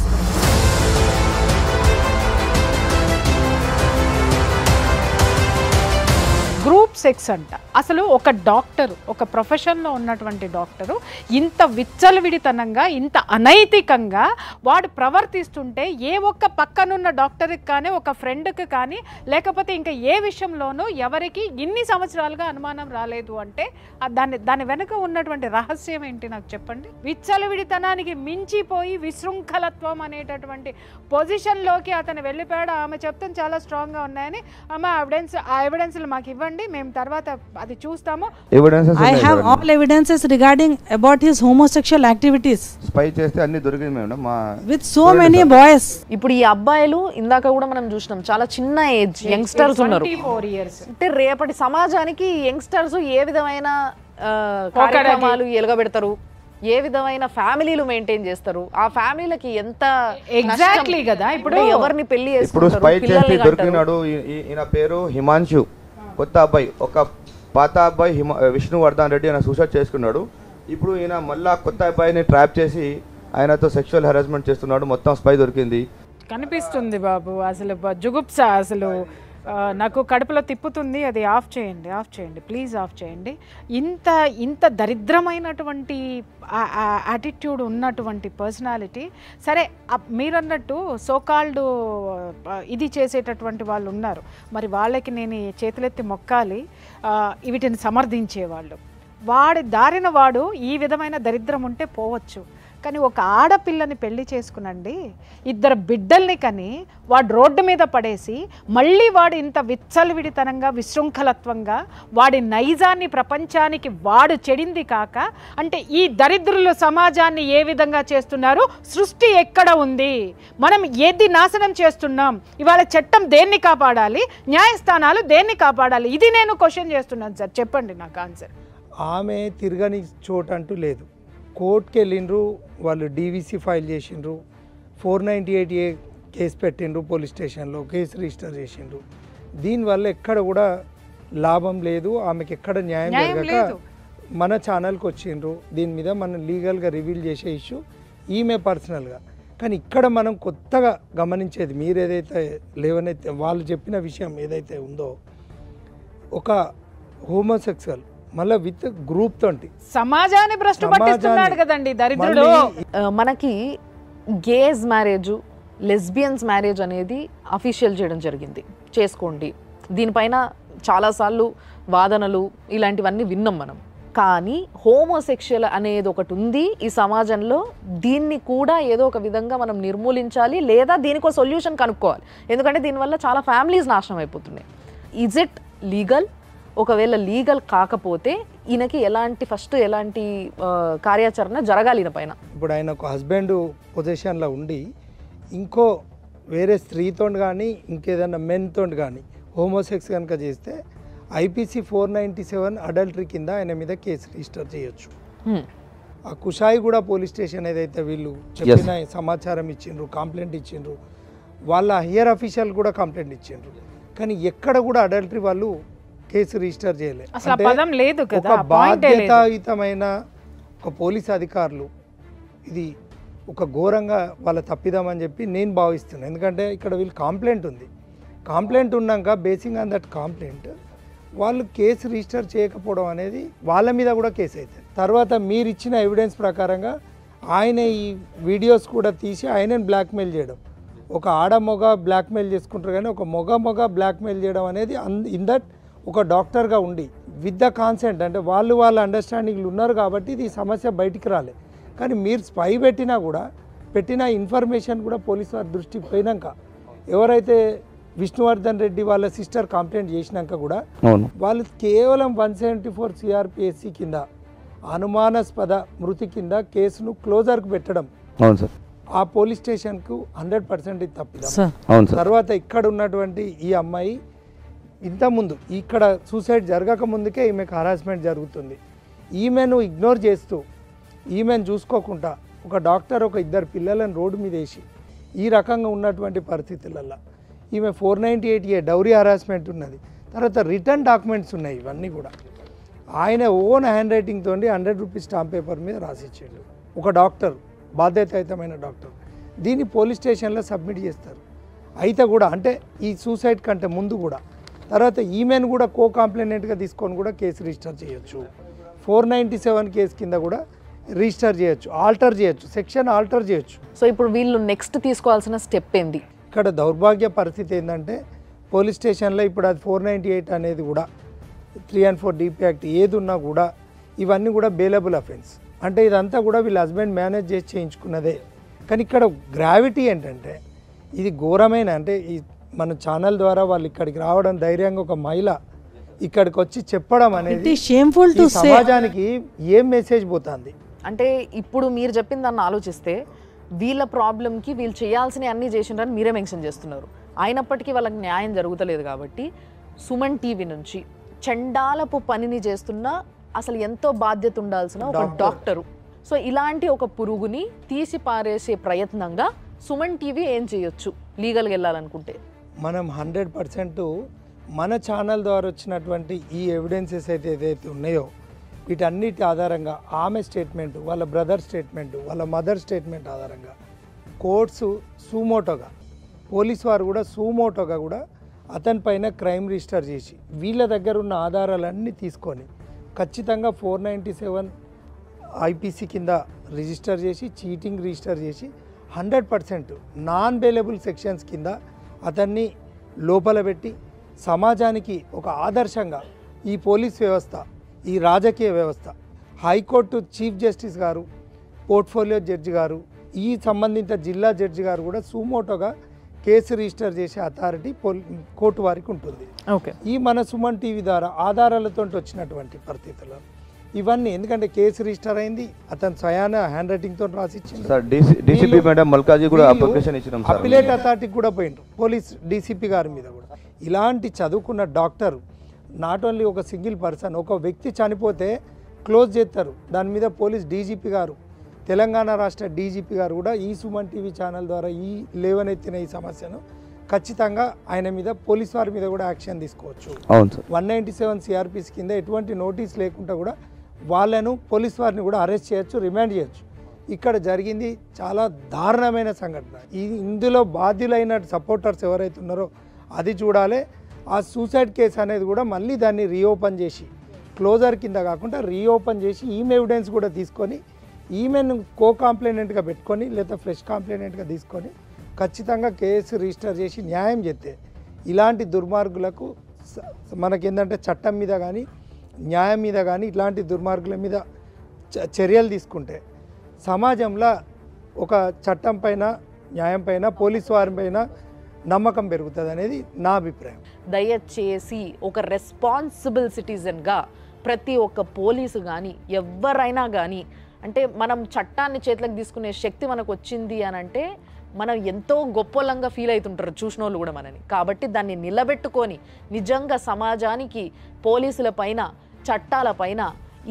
Group sex అంట. అసలు ఒక డాక్టర్, ఒక ప్రొఫెషన్లో ఉన్నటువంటి డాక్టరు ఇంత విచ్చలవిడితనంగా, ఇంత అనైతికంగా వాడు ప్రవర్తిస్తుంటే ఏ ఒక్క పక్కనున్న డాక్టర్కి కానీ, ఒక ఫ్రెండ్కి కానీ, లేకపోతే ఇంకా ఏ విషయంలోనూ ఎవరికి ఇన్ని సంవత్సరాలుగా అనుమానం రాలేదు అంటే దాని వెనుక ఉన్నటువంటి రహస్యం ఏంటి నాకు చెప్పండి. విచ్చలవిడితనానికి మించిపోయి విశృంఖలత్వం అనేటటువంటి పొజిషన్లోకి అతను వెళ్ళిపోయాడు. ఆమె చెప్తాను చాలా స్ట్రాంగ్గా ఉన్నాయని, ఆమె ఆ ఎవిడెన్స్లు మాకు ఇవ్వండి, మేము తర్వాత అది చూస్తాము. I have all evidences regarding about his homosexual activities. Spy చేస్తే అన్ని దొరికింది madam with so many boys. ఇప్పుడు ఈ అబ్బాయిలు ఇందాక కూడా మనం చూసినాం చాలా చిన్న ఏజ్ యంగ్స్టర్స్ ఉన్నారు. 24 years. అంటే రేపటి సమాజానికి యంగ్స్టర్స్ ఏ విధమైన కార్యక్రమాలు ఎలుగబెడతారు, ఏ విధమైన ఫ్యామిలీలు మెయింటైన్ చేస్తారు, ఆ ఫ్యామిలీలకి ఎంత ఎగ్జాక్ట్లీ కదా. ఇప్పుడు ఎవరిని పెళ్లి ఇప్పుడు స్పై చేసి దొరికినాడు. ఈయన పేరు హిమాంశు, కొత్త అబ్బాయి. ఒక పాత అబ్బాయి విష్ణువర్ధన్ రెడ్డి ఆయన సూసైడ్ చేసుకున్నాడు. ఇప్పుడు ఈయన మళ్ళా కొత్త అబ్బాయిని ట్రాప్ చేసి ఆయనతో సెక్షువల్ హెరాస్మెంట్ చేస్తున్నాడు, మొత్తం స్పై దొరికింది. కనిపిస్తుంది బాబు, అసలు జుగుప్స, అసలు నాకు కడుపులో తిప్పుతుంది. అది ఆఫ్ చేయండి ప్లీజ్, ఆఫ్ చేయండి. ఇంత దరిద్రమైనటువంటి యాటిట్యూడ్ ఉన్నటువంటి పర్సనాలిటీ. సరే, మీరన్నట్టు సోకాల్డ్ ఇది చేసేటటువంటి వాళ్ళు ఉన్నారు, మరి వాళ్ళకి నేను చేతులెత్తి మొక్కాలి, వీటిని సమర్థించేవాళ్ళు. వాడి దారిన వాడు ఈ విధమైన దరిద్రం ఉంటే పోవచ్చు, కానీ ఒక ఆడపిల్లని పెళ్లి చేసుకునండి, 2 బిడ్డల్ని కని వాడు రోడ్డు మీద పడేసి మళ్ళీ వాడు ఇంత విచ్చలవిడితనంగా విశృంఖలత్వంగా వాడి నైజాన్ని ప్రపంచానికి వాడు చెడింది కాక, అంటే ఈ దరిద్రులు సమాజాన్ని ఏ విధంగా చేస్తున్నారు, సృష్టి ఎక్కడ ఉంది, మనం ఏది నాశనం చేస్తున్నాం, ఇవాళ చట్టం దేన్ని కాపాడాలి, న్యాయస్థానాలు దేన్ని కాపాడాలి, ఇది నేను క్వశ్చన్ చేస్తున్నాను సార్. చెప్పండి నాకు ఆన్సర్. ఆమె తిరగని చోటు అంటూ లేదు. కోర్టుకి వెళ్ళిండ్రు, వాళ్ళు డీవీసీ ఫైల్ చేసిండ్రు, 498A కేసు పెట్టిండ్రు, పోలీస్ స్టేషన్లో కేసు రిజిస్టర్ చేసిండ్రు. దీనివల్ల ఎక్కడ కూడా లాభం లేదు, ఆమెకి ఎక్కడ న్యాయం జరగక మన ఛానల్కి వచ్చిండ్రు. దీని మీద మనం లీగల్గా రివీల్ చేసే ఇష్యూ ఈమె పర్సనల్గా. కానీ ఇక్కడ మనం కొత్తగా గమనించేది, మీరు ఏదైతే లేవనైతే వాళ్ళు చెప్పిన విషయం ఏదైతే ఉందో, ఒక హోమోసెక్సువల్ మళ్ళీ విత్ గ్రూప్ తోటి సమాజాన్ని భ్రష్టు పట్టిస్తున్నాడు కదండి దరిద్రుడు. మనకి గేస్ మ్యారేజ్, లెస్బియన్స్ మ్యారేజ్ అనేది అఫీషియల్ చేయడం జరిగింది, చేసుకోండి. దీనిపైన చాలాసార్లు వాదనలు ఇలాంటివన్నీ విన్నాం మనం. కానీ హోమోసెక్షువల్ అనేది ఒకటి ఉంది ఈ సమాజంలో, దీన్ని కూడా ఏదో ఒక విధంగా మనం నిర్మూలించాలి, లేదా దీనికి ఒక సొల్యూషన్ కనుక్కోవాలి. ఎందుకంటే దీనివల్ల చాలా ఫ్యామిలీస్ నాశనం అయిపోతున్నాయి. Is it legal? ఒకవేళ లీగల్ కాకపోతే ఈయనకి ఎలాంటి కార్యాచరణ జరగాలి ఈయన పైన? ఇప్పుడు ఆయన ఒక హస్బెండ్ పొజిషన్లో ఉండి ఇంకో వేరే స్త్రీతో కానీ ఇంకేదైనా మెన్తో కానీ హోమోసెక్స్ కనుక చేస్తే ఐపీసీ 497 అడల్టరీ కింద ఆయన మీద కేసు రిజిస్టర్ చేయొచ్చు. ఆ కుషాయిగూడ పోలీస్ స్టేషన్ ఏదైతే వీళ్ళు చెప్పిన సమాచారం ఇచ్చిండ్రు, కంప్లైంట్ ఇచ్చిండ్రు, వాళ్ళ హైయర్ అఫీషియల్ కూడా కంప్లైంట్ ఇచ్చిండ్రు, కానీ ఎక్కడ కూడా అడల్టరీ వాళ్ళు కేసు రిజిస్టర్ చేయలేదు. ఒక బాధ్యతాయుతమైన ఒక పోలీస్ అధికారులు ఇది ఒక ఘోరంగా వాళ్ళ తప్పిదామని చెప్పి నేను భావిస్తున్నాను. ఎందుకంటే ఇక్కడ వీళ్ళు కంప్లైంట్ ఉంది, కంప్లైంట్ ఉన్నాక బేసింగ్ ఆన్ దట్ కంప్లైంట్ వాళ్ళు కేసు రిజిస్టర్ చేయకపోవడం అనేది వాళ్ళ మీద కూడా కేసు అవుతుంది. తర్వాత మీరు ఇచ్చిన ఎవిడెన్స్ ప్రకారంగా ఆయన ఈ వీడియోస్ కూడా తీసి ఆయనని బ్లాక్మెయిల్ చేయడం, ఒక ఆడ మొగ బ్లాక్మెయిల్ చేసుకుంటారు, కానీ ఒక మొగ బ్లాక్మెయిల్ చేయడం అనేది ఇన్ దట్ ఒక డాక్టర్గా ఉండి విత్ ద కాన్సెంట్, అంటే వాళ్ళ అండర్స్టాండింగ్లు ఉన్నారు కాబట్టి ఇది సమస్య బయటికి రాలే. కానీ మీరు స్పై పెట్టిన ఇన్ఫర్మేషన్ కూడా పోలీసు వారి దృష్టికి పోయినాక, ఎవరైతే విష్ణువర్ధన్ రెడ్డి వాళ్ళ సిస్టర్ కంప్లైంట్ చేసినాక కూడా వాళ్ళు కేవలం 174 CRPSC కింద అనుమానాస్పద మృతి కింద కేసును క్లోజర్కి పెట్టడం, ఆ పోలీస్ స్టేషన్కు 100% ఇది తప్పిదం. తర్వాత ఇక్కడ ఉన్నటువంటి ఈ అమ్మాయి ఇంతకుముందు ఇక్కడ సూసైడ్ జరగక ముందుకే ఈమెకు హరాస్మెంట్ జరుగుతుంది. ఈమెను ఇగ్నోర్ చేస్తూ, ఈమెను చూసుకోకుండా ఒక డాక్టర్ ఒక 2 పిల్లలను రోడ్డు మీద వేసి ఈ రకంగా ఉన్నటువంటి పరిస్థితులలో ఈమె 498A డౌరీ హరాస్మెంట్ ఉన్నది. తర్వాత రిటర్న్ డాక్యుమెంట్స్ ఉన్నాయి, ఇవన్నీ కూడా ఆయన ఓన్ హ్యాండ్ రైటింగ్తో 100 రూపీస్ స్టాంప్ పేపర్ మీద రాసిచ్చాడు ఒక డాక్టర్, బాధ్యతాయుతమైన డాక్టర్. దీన్ని పోలీస్ స్టేషన్లో సబ్మిట్ చేస్తారు. అయితే కూడా అంటే ఈ సూసైడ్ కంటే ముందు కూడా, తర్వాత ఈమెను కూడా కో కంప్లైనెంట్గా తీసుకొని కూడా కేసు రిజిస్టర్ చేయొచ్చు. 497 కేసు కింద కూడా రిజిస్టర్ చేయొచ్చు, ఆల్టర్ చేయొచ్చు, సెక్షన్ ఆల్టర్ చేయొచ్చు. సో ఇప్పుడు వీళ్ళు నెక్స్ట్ తీసుకోవాల్సిన స్టెప్ ఏంది? ఇక్కడ దౌర్భాగ్య పరిస్థితి ఏంటంటే పోలీస్ స్టేషన్లో ఇప్పుడు అది 498 అనేది కూడా 3 and 4 DP యాక్ట్ ఏది ఉన్నా కూడా ఇవన్నీ కూడా బెయిలబుల్ అఫెన్స్. అంటే ఇదంతా కూడా వీళ్ళ హస్బెండ్ మేనేజ్ చేసి చేయించుకున్నదే. కానీ ఇక్కడ గ్రావిటీ ఏంటంటే ఇది ఘోరమైన, అంటే ఈ మన ఛానల్ ద్వారా వాళ్ళు ఇక్కడికి రావడం, ధైర్యంగా ఒక మహిళ ఇక్కడికి వచ్చి చెప్పడం అనేది సమాజానికి ఏం మెసేజ్ పోతుంది అంటే, ఇప్పుడు మీరు చెప్పిన దాన్ని ఆలోచిస్తే వీళ్ళ ప్రాబ్లంకి వీళ్ళు చేయాల్సిన అన్నీ చేసిండ్రని మీరే మెన్షన్ చేస్తున్నారు. అయినప్పటికీ వాళ్ళకి న్యాయం జరుగుతలేదు. కాబట్టి సుమన్ టీవీ నుంచి చండాలపు పనిని చేస్తున్న, అసలు ఎంతో బాధ్యత ఉండాల్సిన ఒక డాక్టరు, సో ఇలాంటి ఒక పురుగుని తీసి పారేసే ప్రయత్నంగా సుమన్ టీవీ ఏం చేయొచ్చు లీగల్గా వెళ్ళాలనుకుంటే? మనం 100% మన ఛానల్ ద్వారా వచ్చినటువంటి ఈ ఎవిడెన్సెస్ అయితే ఏదైతే ఉన్నాయో వీటన్నిటి ఆధారంగా ఆమె స్టేట్మెంట్, వాళ్ళ బ్రదర్ స్టేట్మెంట్, వాళ్ళ మదర్ స్టేట్మెంట్ ఆధారంగా కోర్ట్స్ సూమోటోగా, పోలీసు వారు కూడా సూమోటోగా కూడా అతని పైన క్రైమ్ రిజిస్టర్ చేసి వీళ్ళ దగ్గర ఉన్న ఆధారాలన్నీ తీసుకొని ఖచ్చితంగా 497 ఐపీసీ కింద రిజిస్టర్ చేసి, చీటింగ్ రిజిస్టర్ చేసి 100% నాన్ బెయిలబుల్ సెక్షన్స్ కింద అతన్ని లోపల పెట్టి సమాజానికి ఒక ఆదర్శంగా ఈ పోలీస్ వ్యవస్థ, ఈ రాజకీయ వ్యవస్థ, హైకోర్టు చీఫ్ జస్టిస్ గారు, పోర్ట్ఫోలియో జడ్జి గారు, ఈ సంబంధిత జిల్లా జడ్జి గారు కూడా సుమోటోగా కేసు రిజిస్టర్ చేసే అథారిటీ కోర్టు వారికి ఉంటుంది. ఓకే, ఈ మన సుమన్ టీవీ ద్వారా ఆధారాలతో వచ్చినటువంటి పరిస్థితుల్లో ఇవన్నీ, ఎందుకంటే కేసు రిజిస్టర్ అయింది, అతను స్వయాన హ్యాండ్ రైటింగ్ తో రాసిచ్చిండు. డీసీపీ మేడం మల్కాజీ కూడా అప్లికేషన్ ఇచ్చినాం సార్, అపిలేట్ అథారిటీకి కూడా పోయిండ్రు, పోలీస్ డీసీపీ గారి మీద కూడా. ఇలాంటి చదువుకున్న డాక్టర్, నాట్ ఓన్లీ ఒక సింగిల్ పర్సన్, ఒక వ్యక్తి చనిపోతే క్లోజ్ చేస్తారు, దాని మీద పోలీస్ డీజీపీ గారు, తెలంగాణ రాష్ట్ర డీజీపీ గారు కూడా ఈ సుమన్ టీవీ ఛానల్ ద్వారా ఈ లేవనెత్తిన ఈ సమస్యను ఖచ్చితంగా ఆయన మీద, పోలీస్ వారి మీద కూడా యాక్షన్ తీసుకోవచ్చు. అవును సార్. 197 సిఆర్పిసి కింద ఎటువంటి నోటీస్ లేకుండా కూడా వాళ్ళను, పోలీస్ వారిని కూడా అరెస్ట్ చేయొచ్చు, రిమాండ్ చేయొచ్చు. ఇక్కడ జరిగింది చాలా దారుణమైన సంఘటన. ఇందులో బాధ్యులైన సపోర్టర్స్ ఎవరైతే ఉన్నారో అది చూడాలి. ఆ సూసైడ్ కేసు అనేది కూడా మళ్ళీ దాన్ని రీఓపెన్ చేసి, క్లోజర్ కింద కాకుండా రీఓపెన్ చేసి ఈమె ఎవిడెన్స్ కూడా తీసుకొని ఈమెను కో కాంప్లైనెంట్గా పెట్టుకొని లేదా ఫ్రెష్ కాంప్లైనెంట్గా తీసుకొని ఖచ్చితంగా కేసు రిజిస్టర్ చేసి న్యాయం చేస్తే ఇలాంటి దుర్మార్గులకు మనకేంటంటే చట్టం మీద కానీ న్యాయం మీద కానీ ఇట్లాంటి దుర్మార్గుల మీద చర్యలు తీసుకుంటే సమాజంలో ఒక చట్టం పైన, న్యాయం పైన, పోలీసు వారి పైన నమ్మకం పెరుగుతుంది అనేది నా అభిప్రాయం. దయచేసి ఒక రెస్పాన్సిబుల్ సిటిజన్గా ప్రతి ఒక్క పోలీసు కానీ ఎవరైనా కానీ, అంటే మనం చట్టాన్ని చేతులకు తీసుకునే శక్తి మనకు వచ్చింది అని అంటే మనం ఎంతో గొప్పలంగా ఫీల్ అవుతుంటారు చూసిన వాళ్ళు కూడా మనని. కాబట్టి దాన్ని నిలబెట్టుకొని నిజంగా సమాజానికి, పోలీసుల పైన, చట్టాల పైన,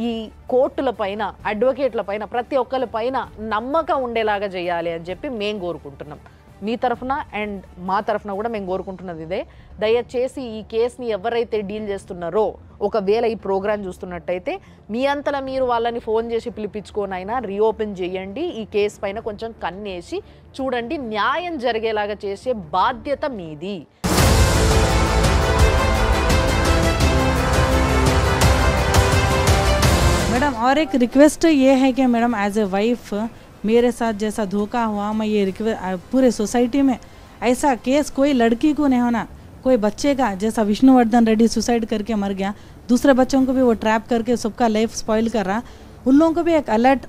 ఈ కోర్టుల పైన, అడ్వకేట్ల పైన, ప్రతి ఒక్కరి పైన నమ్మకం ఉండేలాగా చేయాలి అని చెప్పి మేము కోరుకుంటున్నాం. మీ తరఫున అండ్ మా తరఫున కూడా మేము కోరుకుంటున్నది ఇదే. దయచేసి ఈ కేసుని ఎవరైతే డీల్ చేస్తున్నారో, ఒకవేళ ఈ ప్రోగ్రామ్ చూస్తున్నట్టయితే మీ అంతలా మీరు వాళ్ళని ఫోన్ చేసి పిలిపించుకోనైనా రీఓపెన్ చేయండి. ఈ కేసు పైన కొంచెం కన్నేసి చూడండి, న్యాయం జరిగేలాగా చేసే బాధ్యత మీది. मैडम और एक रिक्वेस्ट ये है कि मैडम एज ए वाइफ मेरे साथ जैसा धोखा हुआ, मैं ये रिक्वेस्ट पूरे सोसाइटी में ऐसा केस कोई लड़की को नहीं होना, कोई बच्चे का, जैसा विष्णुवर्धन रेड्डी सुसाइड करके मर गया, दूसरे बच्चों को भी वो ट्रैप करके सबका लाइफ स्पॉइल कर रहा, उन लोगों को भी एक अलर्ट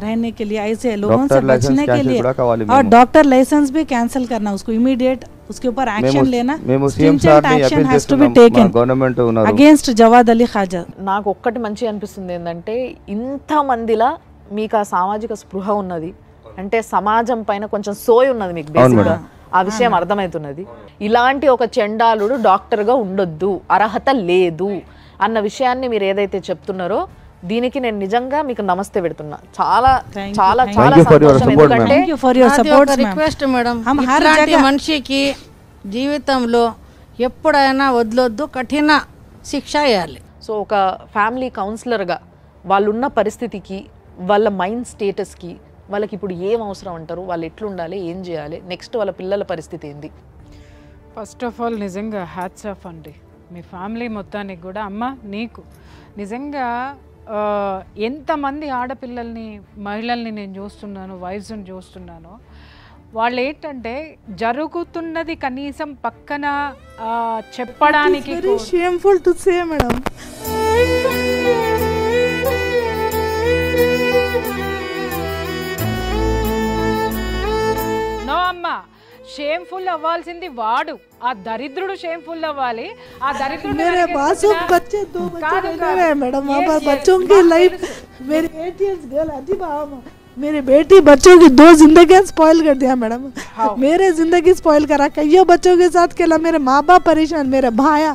रहने के लिए, ऐसे लोगों से बचने के लिए, और डॉक्टर लाइसेंस भी कैंसिल करना, उसको इमीडिएट उसके ऊपर एक्शन लेना, stringent action has to be taken against Jawad Ali Khaja. నాకు ఒక్కటి మంచి అనిపిస్తుంది ఏంటంటే, ఇంత మందిలా మీకు ఆ సామాజిక స్పృహ ఉన్నది, అంటే సమాజం పైన కొంచెం సోయి ఉన్నది మీకు బేసిక్గా, ఆ విషయం అర్థమవుతున్నది. ఇలాంటి ఒక చెండాలుడు డాక్టర్గా ఉండొద్దు, అర్హత లేదు అన్న విషయాన్ని మీరు ఏదైతే చెప్తున్నారో దీనికి నేను నిజంగా మీకు నమస్తే పెడుతున్నా. చాలా చాలా చాలా సంతోషం. ఎందుకంటే రిక్వెస్ట్ మేడం, ఇలాంటి మనిషికి జీవితంలో ఎప్పుడైనా వదలొద్దు, కఠిన శిక్ష వేయాలి. సో ఒక ఫ్యామిలీ కౌన్సిలర్గా వాళ్ళున్న పరిస్థితికి, వాళ్ళ మైండ్ స్టేటస్కి, వాళ్ళకి ఇప్పుడు ఏం అవసరం అంటారు, వాళ్ళు ఎట్లుండాలి, ఏం చేయాలి, నెక్స్ట్ వాళ్ళ పిల్లల పరిస్థితి ఏంది? ఫస్ట్ ఆఫ్ ఆల్ నిజంగా హ్యాట్స్ ఆఫ్ అండి మీ ఫ్యామిలీ మొత్తానికి కూడా. అమ్మ నీకు నిజంగా ఎంతమంది ఆడపిల్లల్ని, మహిళల్ని నేను చూస్తున్నాను, వైఫ్స్ని చూస్తున్నాను, వాళ్ళు ఏంటంటే జరుగుతున్నది కనీసం పక్కన చెప్పడానికి shameful to say madam. No అమ్మ, షేమ్ఫుల్ అవ్వాల్సింది వాడు, ఆ దరిద్రుడు షేమ్ఫుల్ అవ్వాలి. ఆ దరిద్రుడు मेरे मासूम बच्चे 2 बच्चे रह गए मैडम, बच्चों की लाइफ, मेरी 8 इयर्स गर्ल अधिबा, मेरी बेटी बच्चों की 2 जिंदगी स्पॉइल कर दिया मैडम. मेरे जिंदगी स्पॉइल करा, कईयों बच्चों के साथ खेला, मेरे माँ बाप परेशान, मेरे भाया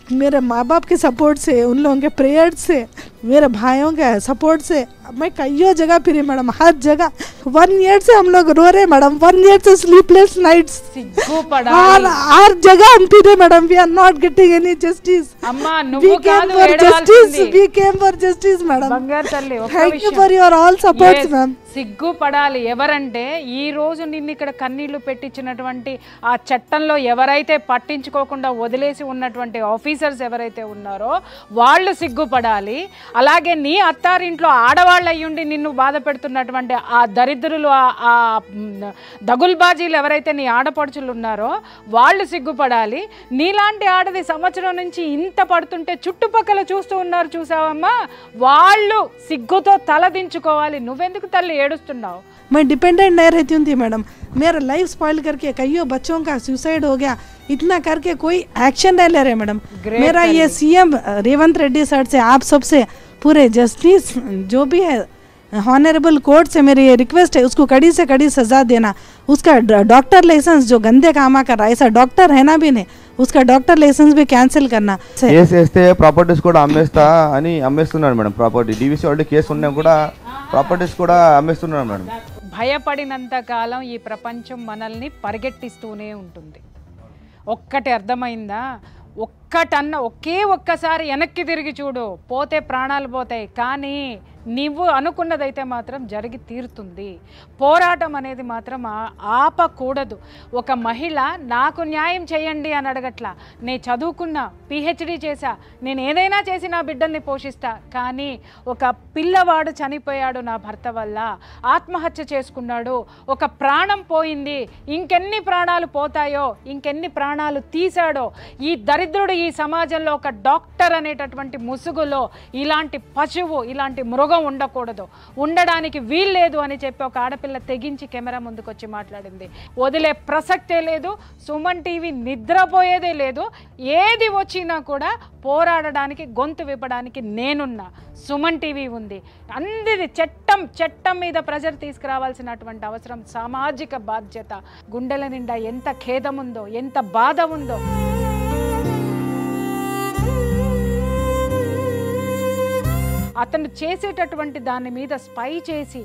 मेरे माँ बाप के सपोर्ट से, उन लोगों के प्रेयर से, मेरे भाइयों के सपोर्ट से मैं कई जगह फिरी मैडम, हर जगह 1 ईयर से हम लोग रो रहे मैडम, 1 ईयर से स्लीपलेस नाइट्स, हर जगह हम फिरे madam, we are not getting any justice. We came for justice madam, thank you for your all supports ma'am. సిగ్గుపడాలి ఎవరంటే ఈ రోజు నిన్ను ఇక్కడ కన్నీళ్లు పెట్టించినటువంటి ఆ చట్టంలో ఎవరైతే పట్టించుకోకుండా వదిలేసి ఉన్నటువంటి ఆఫీసర్స్ ఎవరైతే ఉన్నారో వాళ్ళు సిగ్గుపడాలి. అలాగే నీ అత్తారింట్లో ఆడవాళ్ళు అయ్యుండి నిన్ను బాధ పెడుతున్నటువంటి ఆ దరిద్రులు, ఆ దగుల్బాజీలు ఎవరైతే నీ ఆడపడుచులు ఉన్నారో వాళ్ళు సిగ్గుపడాలి. నీలాంటి ఆడది సంవత్సరం నుంచి ఇంత పడుతుంటే చుట్టుపక్కల చూస్తూ ఉన్నారు చూసావమ్మా, వాళ్ళు సిగ్గుతో తలదించుకోవాలి. నువ్వెందుకు తల్లి ఏడుస్తున్నావు? मैं डिपेंडेंट नहीं रहती हूँ थी मैडम, मेरा लाइफ स्पॉइल करके कईयों बच्चों का सुसाइड हो गया, इतना करके कोई एक्शन नहीं ले रहे मैडम। मेरा ये सीएम रेवंत रेड्डी सर से, आप सबसे पूरे जस्टिस जो भी है हॉनरेबल कोर्ट से मेरी ये रिक्वेस्ट है, उसको कड़ी से कड़ी सजा देना। उसका डॉक्टर लाइसेंस जो गंदे काम कर रहा है, ऐसा डॉक्टर है ना भी नहीं, उसका डॉक्टर लाइसेंस भी कैंसिल करना। కేసు వేస్తే ప్రాపర్టీస్ కూడా అమ్మేస్తా అని అమ్మేస్తున్నాడు మేడం. ప్రాపర్టీ డీవీసీ ఆల్రెడీ కేసు ఉన్నా కూడా ప్రాపర్టీస్ కూడా అమ్మేస్తున్నాడు మేడం. భయపడినంత కాలం ఈ ప్రపంచం మనల్ని పరిగెట్టిస్తూనే ఉంటుంది. ఒక్కటి అర్థమైందా? ఒక్కసారి వెనక్కి తిరిగి చూడు, పోతే ప్రాణాలు పోతాయి, కానీ నువ్వు అనుకున్నదైతే మాత్రం జరిగి తీరుతుంది. పోరాటం అనేది మాత్రం ఆపకూడదు. ఒక మహిళ నాకు న్యాయం చేయండి అని అడగట్లా, నేను చదువుకున్నా, పిహెచ్డి చేశా, నేను ఏదైనా చేసి నా బిడ్డల్ని పోషిస్తా, కానీ ఒక పిల్లవాడు చనిపోయాడు నా భర్త వల్ల, ఆత్మహత్య చేసుకున్నాడు, ఒక ప్రాణం పోయింది, ఇంకెన్ని ప్రాణాలు పోతాయో, ఇంకెన్ని ప్రాణాలు తీశాడో, ఈ దరిద్రుడు ఈ సమాజంలో ఒక డాక్టర్ అనేటటువంటి ముసుగులో ఇలాంటి పశువు, ఇలాంటి మృగం ఉండకూడదు, ఉండడానికి వీల్లేదు అని చెప్పి ఒక ఆడపిల్ల తెగించి కెమెరా ముందుకు వచ్చి మాట్లాడింది. వదిలే ప్రసక్తే లేదు. సుమన్ టీవీ నిద్రపోయేదే లేదు. ఏది వచ్చినా కూడా పోరాడడానికి, గొంతు విప్పడానికి నేనున్నా. సుమన్ టీవీ ఉంది. అందరి చట్టం మీద ప్రెజర్ తీసుకురావాల్సినటువంటి అవసరం, సామాజిక బాధ్యత. గుండెల నిండా ఎంత ఖేదం ఉందో, ఎంత బాధ ఉందో. అతను చేసేటటువంటి దాని మీద స్పై చేసి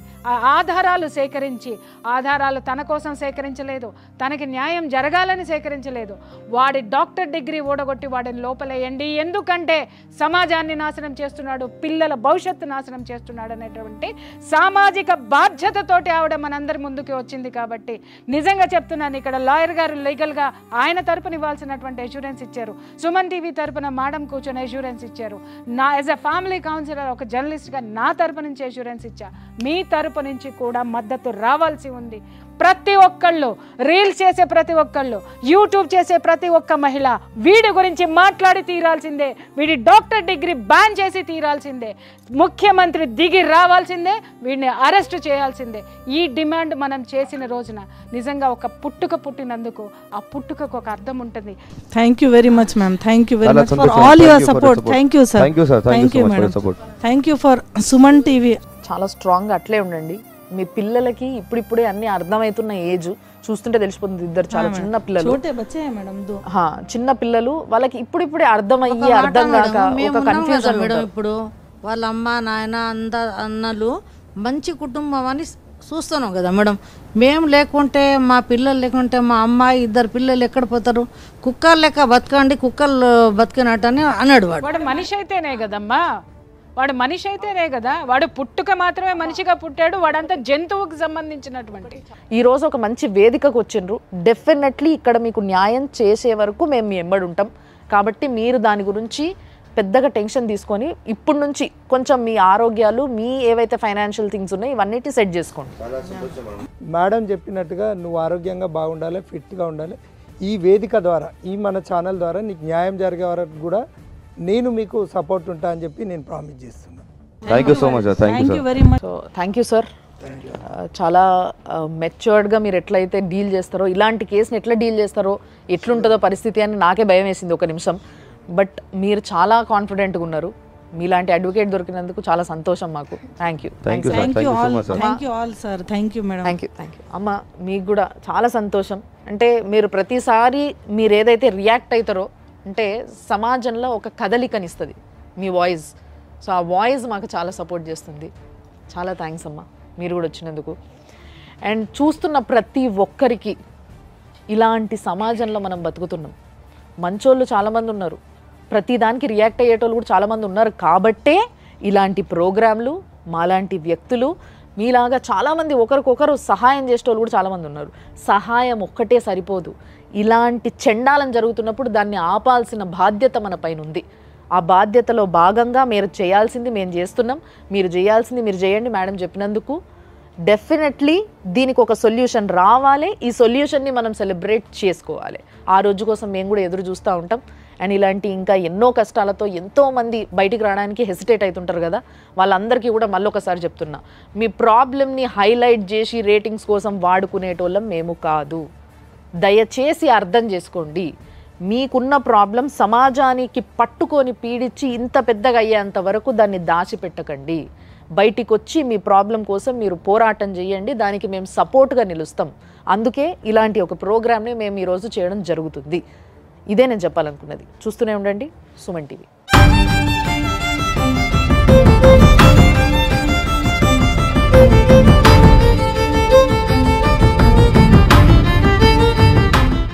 ఆధారాలు సేకరించి, ఆధారాలు తన కోసం సేకరించలేదు, తనకి న్యాయం జరగాలని సేకరించలేదు. వాడి డాక్టర్ డిగ్రీ ఓడగొట్టి వాడిని లోపలేయండి, ఎందుకంటే సమాజాన్ని నాశనం చేస్తున్నాడు, పిల్లల భవిష్యత్తు నాశనం చేస్తున్నాడు అనేటువంటి సామాజిక బాధ్యతతోటి ఆవిడ మనందరి ముందుకు వచ్చింది. కాబట్టి నిజంగా చెప్తున్నాను, ఇక్కడ లాయర్ గారు లీగల్గా ఆయన తరపున ఇవ్వాల్సినటువంటి అష్యూరెన్స్ ఇచ్చారు, సుమన్ టీవీ తరపున మేడం కూర్చొని అష్యూరెన్స్ ఇచ్చారు, నా యాజ్ అ ఫ్యామిలీ కౌన్సిలర్ ఒక జర్నలిస్ట్గా నా తరపు నుంచి అష్యూరెన్స్ ఇచ్చా. మీ తరపు నుంచి కూడా మద్దతు రావాల్సి ఉంది. ప్రతి ఒక్కళ్ళు, రీల్స్ చేసే ప్రతి ఒక్కళ్ళు, యూట్యూబ్ చేసే ప్రతి ఒక్క మహిళ వీడి గురించి మాట్లాడి తీరాల్సిందే. వీడి డాక్టర్ డిగ్రీ బ్యాన్ చేసి తీరాల్సిందే. ముఖ్యమంత్రి దిగి రావాల్సిందే. వీడిని అరెస్ట్ చేయాల్సిందే. ఈ డిమాండ్ మనం చేసిన రోజున నిజంగా ఒక పుట్టుక పుట్టినందుకు ఆ పుట్టుకకు ఒక అర్థం ఉంటుంది. Thank you very much ma'am. Thank you very much for all your support. Thank you sir. Thank you madam. Thank you for Suman TV. చాలా స్ట్రాంగ్గా అట్లే ఉండండి. మీ పిల్లలకి ఇప్పుడిప్పుడే అన్ని అర్థమవుతున్న ఏజ్ చూస్తుంటే తెలిసిపోతుంది. ఇద్దరు చాలా చిన్న పిల్లలు, చిన్న పిల్లలు, వాళ్ళకి ఇప్పుడిప్పుడే అర్థమయ్యి అర్థం కాక ఒక కన్ఫ్యూజన్. ఇప్పుడు వాళ్ళ అమ్మ నాయన అన్నలు మంచి కుటుంబం అని చూస్తున్నాం కదా మేడం. మేము లేకుంటే, మా పిల్లలు లేకుంటే, మా అమ్మాయి ఇద్దరు పిల్లలు ఎక్కడ పోతారు? కుక్కర్ లెక్క బతకండి, కుక్కర్లు బతికినట్టు అని అన్నాడు. వాడు మనిషి అయితేనే కదమ్మా, వాడు మనిషి అయితేనే కదా. వాడు పుట్టుక మాత్రమే మనిషిగా పుట్టాడు, వాడంతా జంతువుకి సంబంధించినటువంటి. ఈరోజు ఒక మంచి వేదికకు వచ్చిండ్రు. డెఫినెట్లీ ఇక్కడ మీకు న్యాయం చేసే వరకు మేము మీ ఎంబడి ఉంటాం. కాబట్టి మీరు దాని గురించి పెద్దగా టెన్షన్ తీసుకొని ఇప్పటి నుంచి కొంచెం మీ ఆరోగ్యాలు, మీ ఏవైతే ఫైనాన్షియల్ థింగ్స్ ఉన్నాయో ఇవన్నిటి సెట్ చేసుకోండి. మేడం చెప్పినట్టుగా నువ్వు ఆరోగ్యంగా బాగుండాలి, ఫిట్గా ఉండాలి. ఈ వేదిక ద్వారా, ఈ మన ఛానల్ ద్వారా నీకు న్యాయం జరిగే వరకు కూడా నేను మీకు సపోర్ట్ ఉంటా అని చెప్పి నేను ప్రామిస్ చేస్తున్నాను. Thank you so much. Thank you very much. So thank you sir. చాలా మెచ్యూర్డ్గా మీరు ఎట్లయితే డీల్ చేస్తారో, ఇలాంటి కేసుని ఎట్లా డీల్ చేస్తారో, ఎట్లుంటుందో పరిస్థితి అని నాకే భయం వేసింది ఒక నిమిషం. బట్ మీరు చాలా కాన్ఫిడెంట్గా ఉన్నారు. మీలాంటి అడ్వకేట్ దొరికినందుకు చాలా సంతోషం మాకు. Thank you. Thank you all sir. Thank you madam. Thank you. అమ్మ, మీకు కూడా చాలా సంతోషం. అంటే మీరు ప్రతిసారి మీరు ఏదైతే రియాక్ట్ అవుతారో అంటే సమాజంలో ఒక కదలికనిస్తుంది మీ వాయిస్. సో ఆ వాయిస్ మాకు చాలా సపోర్ట్ చేస్తుంది. చాలా థ్యాంక్స్ అమ్మా మీరు కూడా వచ్చినందుకు. అండ్ చూస్తున్న ప్రతి ఒక్కరికి ఇలాంటి సమాజంలో మనం బతుకుతున్నాం. మంచోళ్ళు చాలామంది ఉన్నారు, ప్రతి దానికి రియాక్ట్ అయ్యేటోళ్ళు కూడా చాలామంది ఉన్నారు. కాబట్టే ఇలాంటి ప్రోగ్రాంలు, మాలాంటి వ్యక్తులు, మీలాగా చాలామంది ఒకరికొకరు సహాయం చేసేటోళ్ళు కూడా చాలామంది ఉన్నారు. సహాయం ఒక్కటే సరిపోదు. ఇలాంటి చెండాలం జరుగుతున్నప్పుడు దాన్ని ఆపాల్సిన బాధ్యత మన పైన ఉంది. ఆ బాధ్యతలో భాగంగా మీరు చేయాల్సింది మేము చేస్తున్నాం, మీరు చేయాల్సింది మీరు చేయండి మేడం చెప్పినందుకు. డెఫినెట్లీ దీనికి ఒక సొల్యూషన్ రావాలి. ఈ సొల్యూషన్ని మనం సెలబ్రేట్ చేసుకోవాలి. ఆ రోజు కోసం మేము కూడా ఎదురు చూస్తూ ఉంటాం. అండ్ ఇలాంటి ఇంకా ఎన్నో కష్టాలతో ఎంతోమంది బయటికి రావడానికి హెసిటేట్ అవుతుంటారు కదా, వాళ్ళందరికీ కూడా మళ్ళొకసారి చెప్తున్నా, మీ ప్రాబ్లమ్ని హైలైట్ చేసి రేటింగ్స్ కోసం వాడుకునేటోళ్ళం మేము కాదు. దయచేసి అర్థం చేసుకోండి. మీకున్న ప్రాబ్లం సమాజానికి పట్టుకొని పీడించి ఇంత పెద్దగా అయ్యేంత వరకు దాన్ని దాచిపెట్టకండి. బయటికి వచ్చి మీ ప్రాబ్లం కోసం మీరు పోరాటం చేయండి. దానికి మేము సపోర్ట్గా నిలుస్తాం. అందుకే ఇలాంటి ఒక ప్రోగ్రామ్ని మేము ఈరోజు చేయడం జరుగుతుంది. ఇదే నేను చెప్పాలనుకున్నది. చూస్తూనే ఉండండి సుమన్ టీవీ.